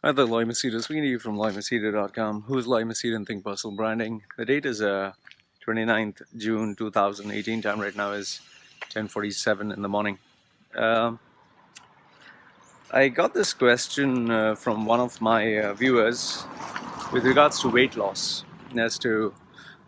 Hi there, Machedo. Speaking to you from Machedo.com. Who's Machedo and Think Personal Branding? The date is 29th June 2018. Time right now is 10:47 in the morning. I got this question from one of my viewers with regards to weight loss, as to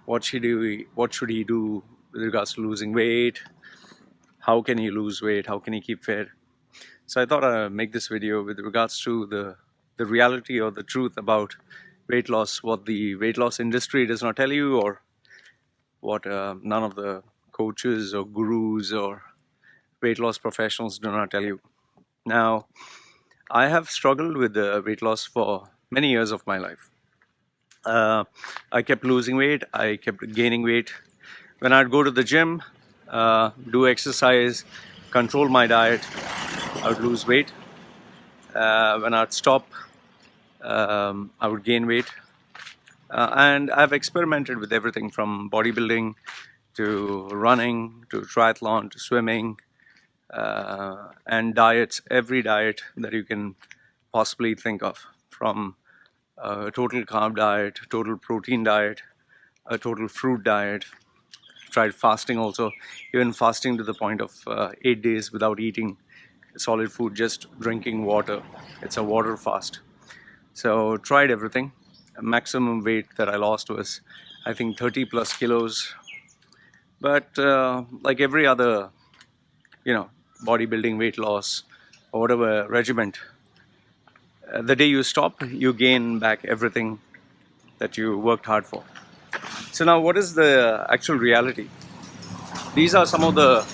what should he do with regards to losing weight, how can he lose weight, how can he keep fit. So I thought I'd make this video with regards to the reality or the truth about weight loss, what the weight loss industry does not tell you, or what none of the coaches or gurus or weight loss professionals do not tell you. Now, I have struggled with weight loss for many years of my life. I kept losing weight, I kept gaining weight. When I'd go to the gym, do exercise, control my diet, I would lose weight. When I'd stop, I would gain weight. And I've experimented with everything from bodybuilding to running to triathlon to swimming and diets, every diet that you can possibly think of, from a total carb diet, total protein diet, a total fruit diet. Tried fasting also, even fasting to the point of 8 days without eating solid food, just drinking water. It's a water fast. So tried everything. Maximum weight that I lost was, I think, 30 plus kilos. But like every other, bodybuilding, weight loss, or whatever regiment, the day you stop, you gain back everything that you worked hard for. So now, what is the actual reality? These are some of the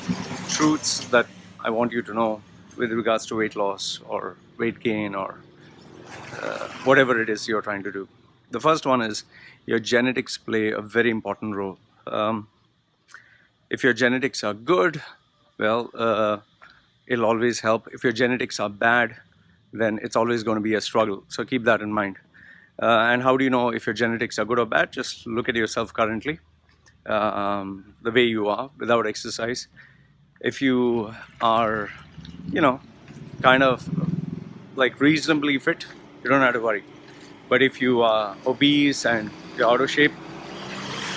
truths that I want you to know with regards to weight loss or weight gain or whatever it is you're trying to do. The first one is your genetics play a very important role. If your genetics are good, well, it'll always help. If your genetics are bad, then it's always going to be a struggle. So keep that in mind. And how do you know if your genetics are good or bad? Just look at yourself currently, the way you are without exercise. If you are, kind of like reasonably fit, you don't have to worry. But if you are obese and you're out of shape,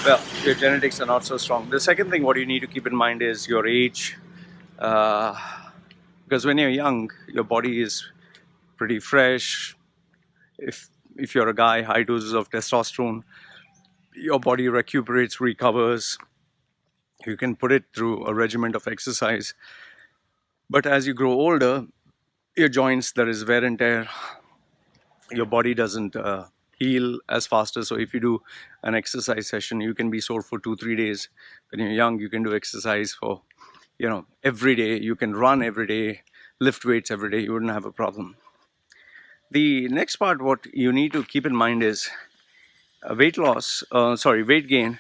well, your genetics are not so strong. The second thing what you need to keep in mind is your age. Because when you're young, your body is pretty fresh. If you're a guy, high doses of testosterone, your body recuperates, recovers. You can put it through a regimen of exercise. But as you grow older, your joints, there is wear and tear. Your body doesn't heal as faster. So if you do an exercise session, you can be sore for 2-3 days. When you're young, you can do exercise for every day. You can run every day, lift weights every day. You wouldn't have a problem. The next part, what you need to keep in mind is weight gain.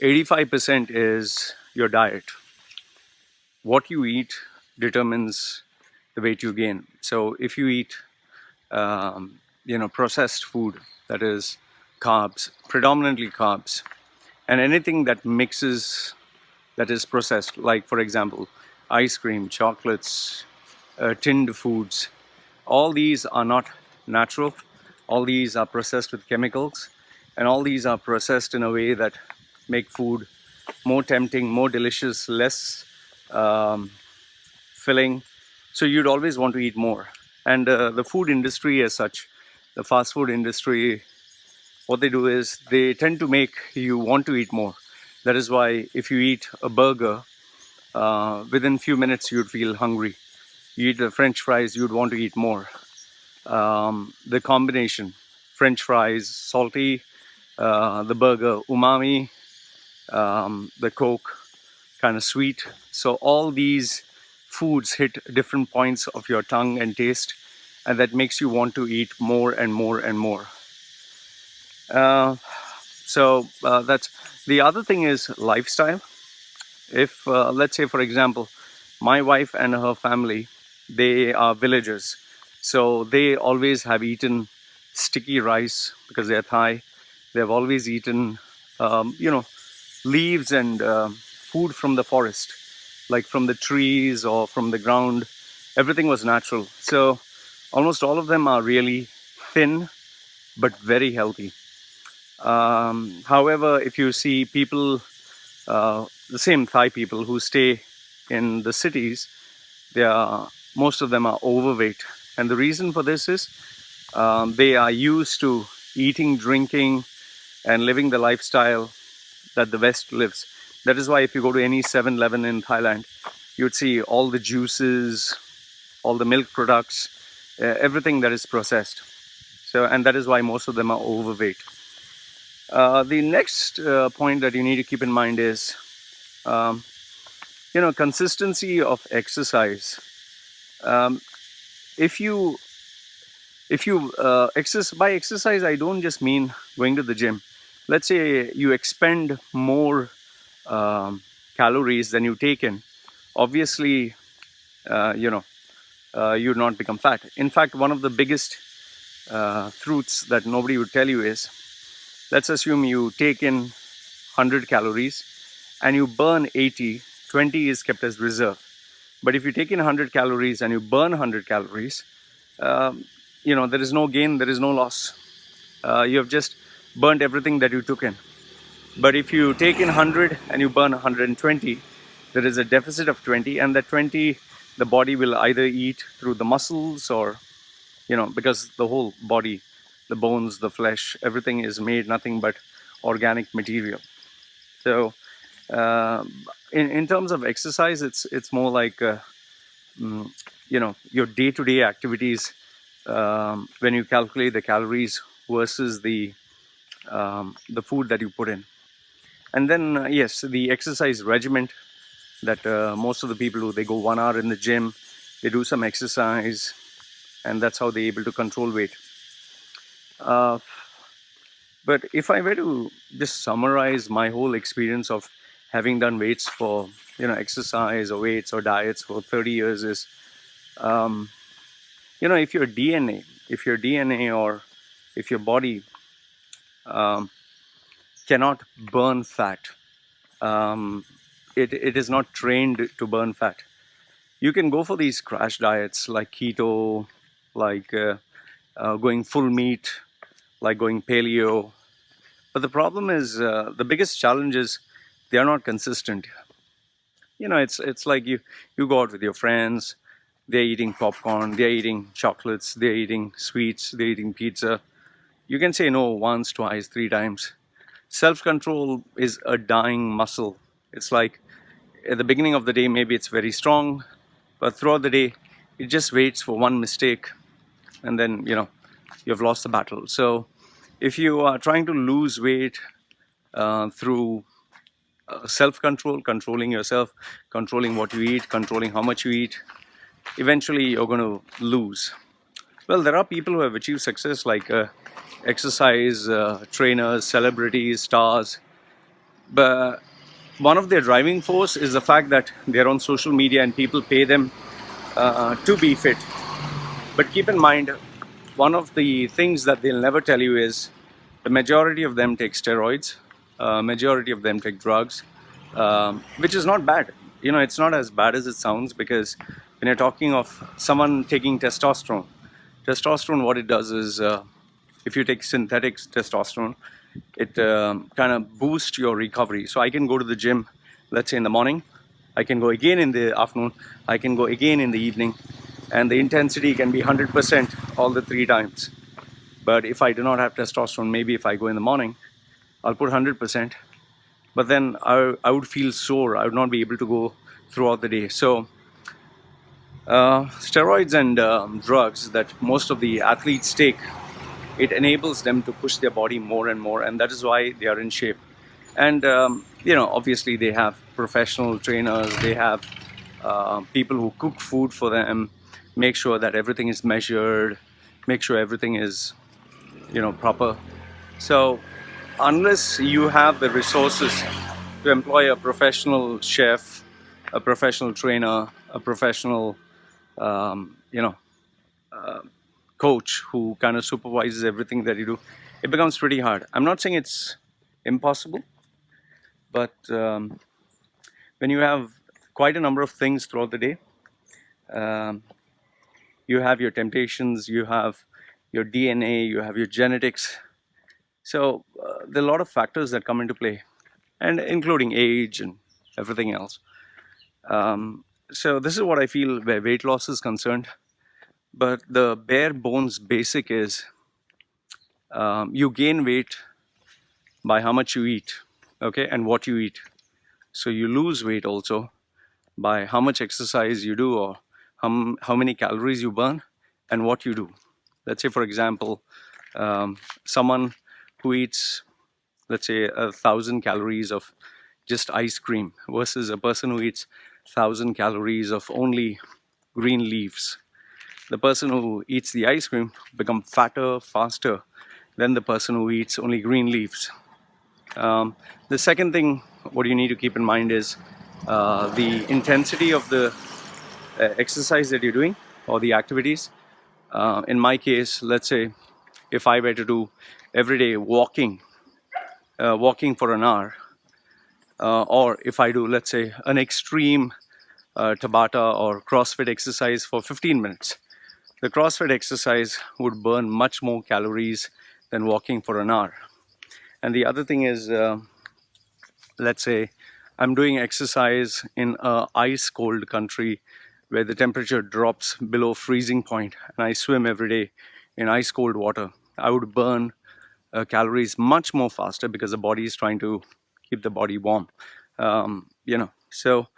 85% is your diet. What you eat determines the weight you gain. So if you eat processed food, that is carbs, predominantly carbs, and anything that mixes, that is processed, like for example ice cream, chocolates, tinned foods, all these are not natural. All these are processed with chemicals, and all these are processed in a way that make food more tempting, more delicious, less filling. So you'd always want to eat more. And the food industry as such, the fast food industry, what they do is they tend to make you want to eat more. That is why if you eat a burger, within few minutes you'd feel hungry. You eat the French fries, you'd want to eat more. The combination, French fries, salty, the burger, umami, the Coke, kind of sweet. So all these foods hit different points of your tongue and taste, and that makes you want to eat more and more and more. That's the other thing is lifestyle. If let's say, for example, my wife and her family, they are villagers, so they always have eaten sticky rice because they're Thai. They've always eaten leaves and food from the forest, like from the trees or from the ground. Everything was natural. So almost all of them are really thin but very healthy. However, if you see people, the same Thai people who stay in the cities, they are, most of them are overweight. And the reason for this is they are used to eating, drinking, and living the lifestyle that the West lives. That is why if you go to any 7-Eleven in Thailand, you'd see all the juices, all the milk products, everything that is processed. So, and that is why most of them are overweight. The next point that you need to keep in mind is, um, consistency of exercise. Um, if you by exercise, I don't just mean going to the gym. Let's say you expend more calories than you take in. Obviously, you'd not become fat. In fact, one of the biggest truths that nobody would tell you is, let's assume you take in 100 calories and you burn 80, 20 is kept as reserve. But if you take in 100 calories and you burn 100 calories, there is no gain, there is no loss. You have just burnt everything that you took in. But if you take in 100 and you burn 120, there is a deficit of 20, and that 20, the body will either eat through the muscles or, because the whole body, the bones, the flesh, everything is made nothing but organic material. So in terms of exercise, it's more like your day-to-day activities, when you calculate the calories versus the food that you put in. And then yes, the exercise regimen that most of the people do, they go 1 hour in the gym, they do some exercise, and that's how they're able to control weight. But if I were to just summarize my whole experience of having done weights for, exercise or weights or diets for 30 years is, if your DNA or if your body cannot burn fat, it is not trained to burn fat. You can go for these crash diets like keto, like going full meat, like going paleo. But the problem is, the biggest challenge is they are not consistent. It's like you go out with your friends, they're eating popcorn, they're eating chocolates, they're eating sweets, they're eating pizza. You can say no once, twice, 3 times. Self-control is a dying muscle. It's like at the beginning of the day, maybe it's very strong, but throughout the day, it just waits for one mistake, and then you've lost the battle. So if you are trying to lose weight through self-control, controlling yourself, controlling what you eat, controlling how much you eat, eventually you're going to lose. Well, there are people who have achieved success, like exercise trainers, celebrities, stars, but one of their driving force is the fact that they're on social media and people pay them to be fit. But keep in mind, one of the things that they'll never tell you is the majority of them take steroids, majority of them take drugs, which is not bad. It's not as bad as it sounds, because when you're talking of someone taking testosterone, what it does is, if you take synthetic testosterone, it kind of boosts your recovery. So I can go to the gym, let's say in the morning, I can go again in the afternoon, I can go again in the evening, and the intensity can be 100% all the 3 times. But if I do not have testosterone, maybe if I go in the morning, I'll put 100%, but then I would feel sore. I would not be able to go throughout the day. So steroids and drugs that most of the athletes take, it enables them to push their body more and more, and that is why they are in shape. And obviously they have professional trainers, they have people who cook food for them, make sure that everything is measured, make sure everything is proper. So unless you have the resources to employ a professional chef, a professional trainer, a professional coach who kind of supervises everything that you do, it becomes pretty hard. I'm not saying it's impossible, but when you have quite a number of things throughout the day, you have your temptations, you have your DNA, you have your genetics. So there are a lot of factors that come into play, and including age and everything else. So this is what I feel where weight loss is concerned. But the bare bones basic is you gain weight by how much you eat, okay, and what you eat. So you lose weight also by how much exercise you do, or how many calories you burn and what you do. Let's say, for example, someone who eats, let's say, 1,000 calories of just ice cream versus a person who eats 1,000 calories of only green leaves. The person who eats the ice cream become fatter faster than the person who eats only green leaves. The second thing, what you need to keep in mind is the intensity of the exercise that you're doing or the activities. In my case, let's say if I were to do everyday walking for an hour, or if I do, let's say, an extreme Tabata or CrossFit exercise for 15 minutes, the CrossFit exercise would burn much more calories than walking for an hour. And the other thing is, let's say I'm doing exercise in a ice cold country where the temperature drops below freezing point, and I swim every day in ice cold water. I would burn calories much more faster because the body is trying to keep the body warm. So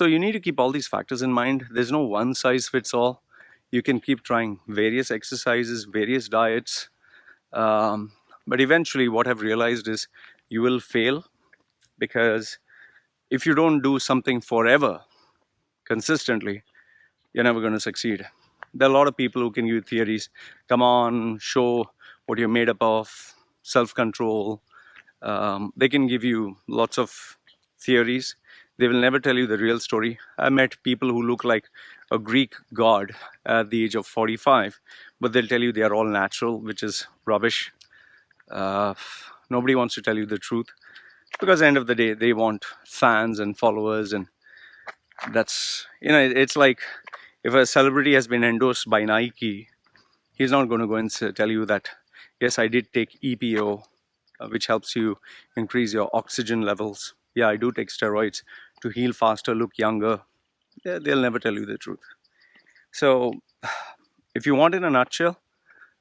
you need to keep all these factors in mind. There's no one size fits all. You can keep trying various exercises, various diets, but eventually what I've realized is you will fail, because if you don't do something forever, consistently, you're never going to succeed. There are a lot of people who can give theories. Come on, show what you're made up of, self-control. They can give you lots of theories. They will never tell you the real story. I met people who look like a Greek god at the age of 45, but they'll tell you they are all natural, which is rubbish. Nobody wants to tell you the truth, because at the end of the day, they want fans and followers, and that's, it's like if a celebrity has been endorsed by Nike, he's not going to go and tell you that, yes, I did take EPO, which helps you increase your oxygen levels. Yeah, I do take steroids to heal faster, look younger. They'll never tell you the truth. So if you want in a nutshell,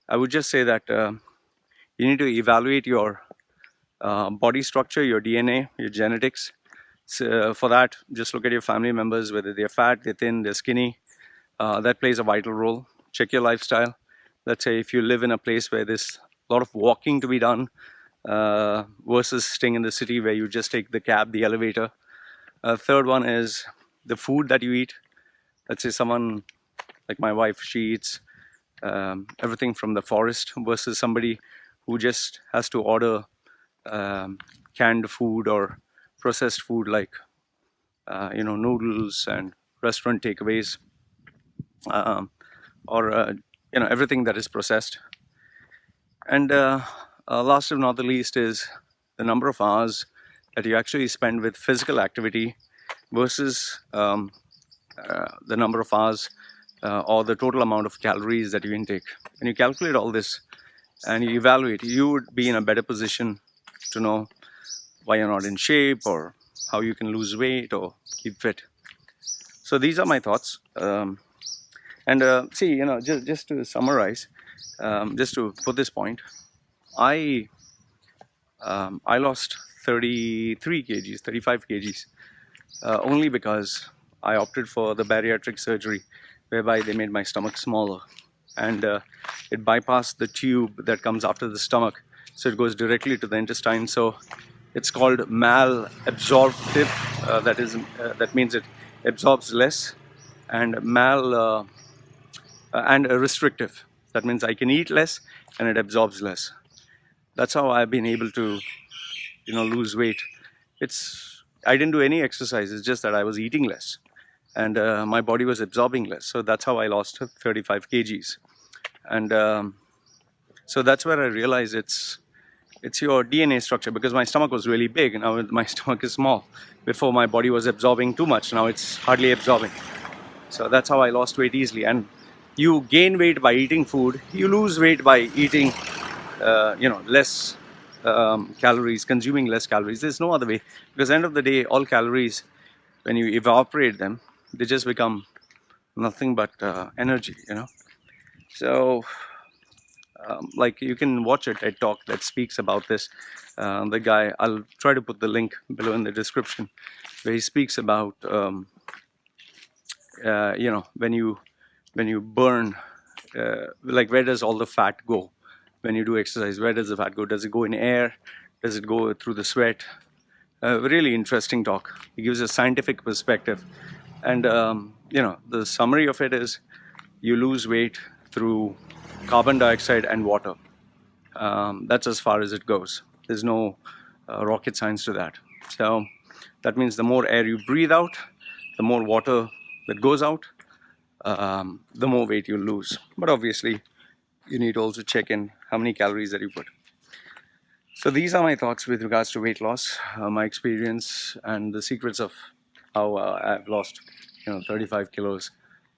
I would just say that you need to evaluate your body structure, your DNA, your genetics. So for that, just look at your family members, whether they're fat, they're thin, they're skinny. That plays a vital role. Check your lifestyle. Let's say if you live in a place where there's a lot of walking to be done, versus staying in the city where you just take the cab, the elevator. Third one is the food that you eat. Let's say someone like my wife, she eats everything from the forest, versus somebody who just has to order canned food or processed food like noodles and restaurant takeaways, or everything that is processed. And last but not the least is the number of hours that you actually spend with physical activity versus the number of hours or the total amount of calories that you intake. When you calculate all this and you evaluate, you would be in a better position to know why you're not in shape, or how you can lose weight or keep fit. So these are my thoughts. See, just to summarize, just to put this point, I lost 33 kgs, 35 kgs, only because I opted for the bariatric surgery, whereby they made my stomach smaller, and it bypassed the tube that comes after the stomach, so it goes directly to the intestine. So it's called malabsorptive. That means it absorbs less, and restrictive. That means I can eat less and it absorbs less. That's how I've been able to, lose weight. I didn't do any exercise. It's just that I was eating less, and my body was absorbing less. So that's how I lost 35 kgs. And so that's where I realized it's your DNA structure, because my stomach was really big and now my stomach is small. Before, my body was absorbing too much. Now it's hardly absorbing. So that's how I lost weight easily. And you gain weight by eating food, you lose weight by eating less calories, consuming less calories. There's no other way, because at the end of the day, all calories, when you evaporate them, they just become nothing but energy, So like, you can watch a TED talk that speaks about this. The guy, I'll try to put the link below in the description, where he speaks about when you burn, like, where does all the fat go when you do exercise? Where does the fat go? Does it go in air? Does it go through the sweat? Really interesting talk. He gives a scientific perspective, and the summary of it is, you lose weight through carbon dioxide and water. That's as far as it goes. There's no rocket science to that. So that means the more air you breathe out, the more water that goes out, the more weight you lose. But obviously, you need to also check in how many calories that you put. So these are my thoughts with regards to weight loss, my experience, and the secrets of how I've lost 35 kilos.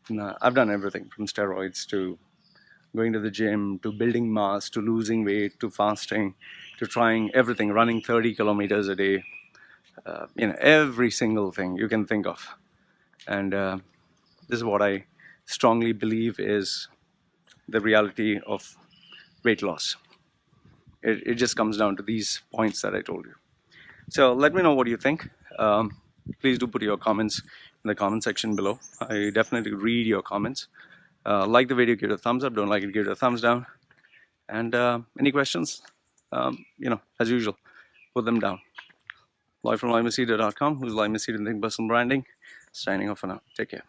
And, I've done everything from steroids to going to the gym, to building mass, to losing weight, to fasting, to trying everything, running 30 kilometers a day, every single thing you can think of. And this is what I strongly believe is the reality of weight loss. It just comes down to these points that I told you. So let me know what you think. Please do put your comments in the comment section below. I definitely read your comments. Like the video, give it a thumbs up. Don't like it, give it a thumbs down. And any questions, as usual, put them down. Live from Machedo.com, who's Machedo in Think Personal Branding. Signing off for now. Take care.